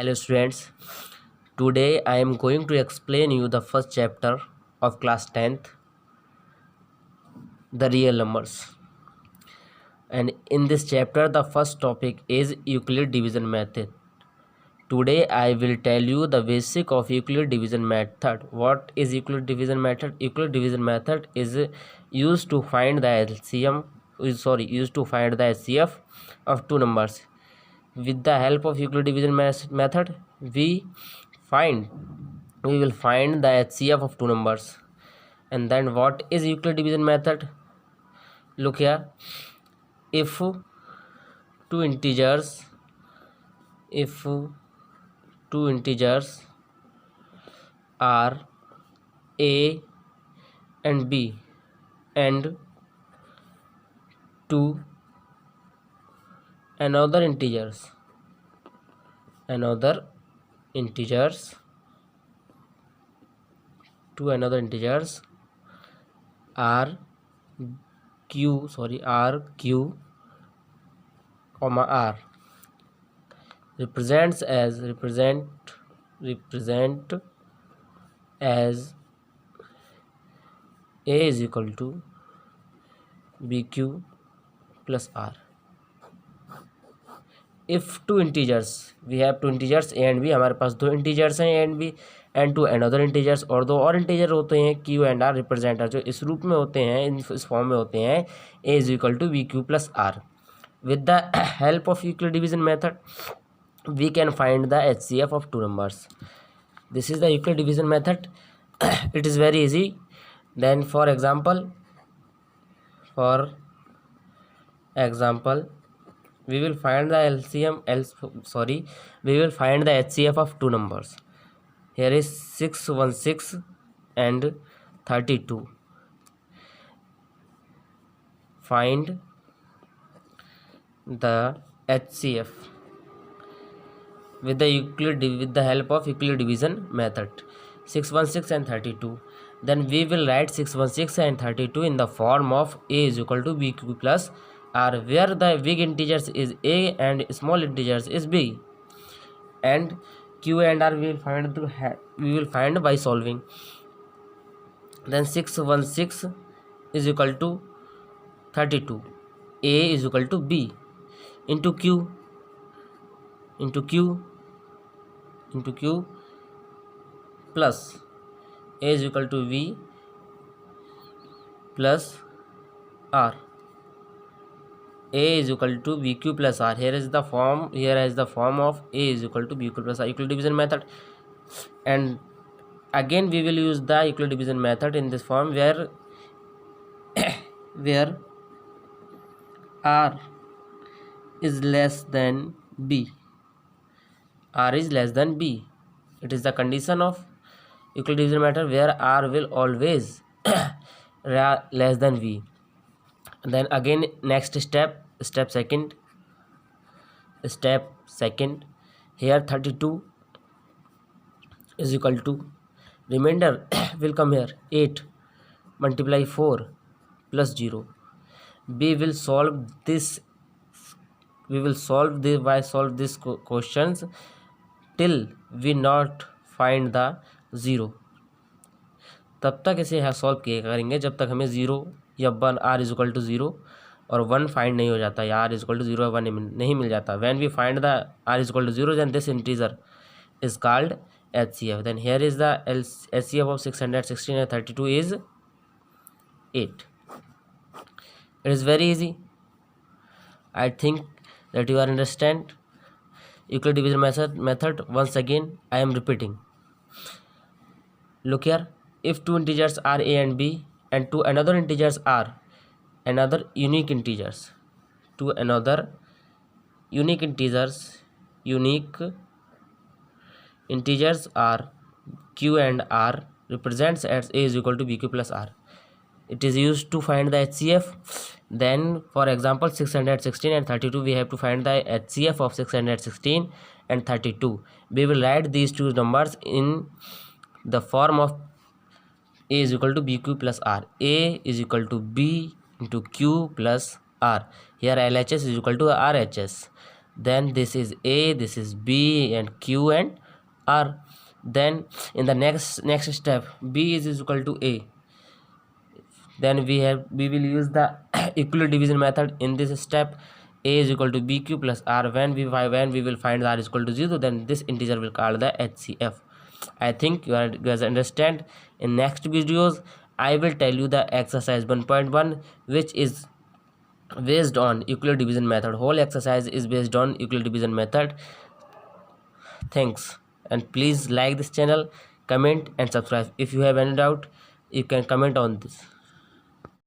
Hello students, today I am going to explain you the first chapter of class 10th, the real numbers. And in this chapter the first topic is Euclid division method. Today I will tell you the basic of Euclid division method. What is Euclid division method? Euclid division method is used to find the HCF of two numbers. With the help of Euclid division method, we will find the HCF of two numbers. And then what is Euclid division method? Look here. If two integers are a and b, and two another integers are q, r represent as a is equal to bq plus r. If two integers, we have two integers a and b, हमारे पास दो integers हैं a and b, and two another integers, और दो और integer होते हैं q and r रिप्रेजेंटर, जो इस रूप में होते हैं, इस फॉर्म में होते हैं a is equal to B Q plus R. With the help of Euclid division method, we can find the HCF of two numbers. This is the Euclid division method. It is very easy. Then for example, we will find the we will find the HCF of two numbers. Here is 616 and 32. Find the HCF with the help of Euclid division method. 616 and 32. Then we will write 616 and 32 in the form of a is equal to bq plus r, where the big integers is a and small integers is b, and q and r we will find by solving. Then 616 is equal to 32, a is equal to b into q plus a is equal to v plus r. A is equal to bq plus r. Here is the form of a is equal to bq plus r, Euclid division method. And again we will use the Euclid division method in this form, where r is less than b. It is the condition of Euclid division method where r will always less than v. Then again next step second, here 32 is equal to, remainder will come here, 8 multiply 4 plus 0. We will solve this questions till we not find the 0. तब तक इसे यहाँ solve किया करेंगे जब तक हमें 0 या 1 r इज इक्वल टू 0 और 1 फाइंड नहीं हो जाता, या r इज इक्वल टू 0 या 1 नहीं मिल जाता. When we find the r is equal to 0, then this integer is called HCF. Then here is the HCF of 616 and 32 is 8. It is very easy. I think that you are understand Euclid division method. Once again I am repeating. Look here. If two integers are a and b, and two another integers are unique integers are q and r, represents as a is equal to bq plus r. It is used to find the HCF. Then for example 616 and 32, we have to find the HCF of 616 and 32. We will write these two numbers in the form of a is equal to bq plus r. A is equal to b into q plus r. Here LHS is equal to RHS. then this is A, this is B, and Q and R. Then in the next step, B is equal to A. Then we will use the equal division method in this step. A is equal to BQ plus R. When we will find R is equal to 0, then this integer will call the HCF. I think you guys understand. In next videos I will tell you the exercise 1.1, which is based on Euclid division method. Whole exercise is based on Euclid division method. Thanks, and please like this channel, comment and subscribe. If you have any doubt, you can comment on this.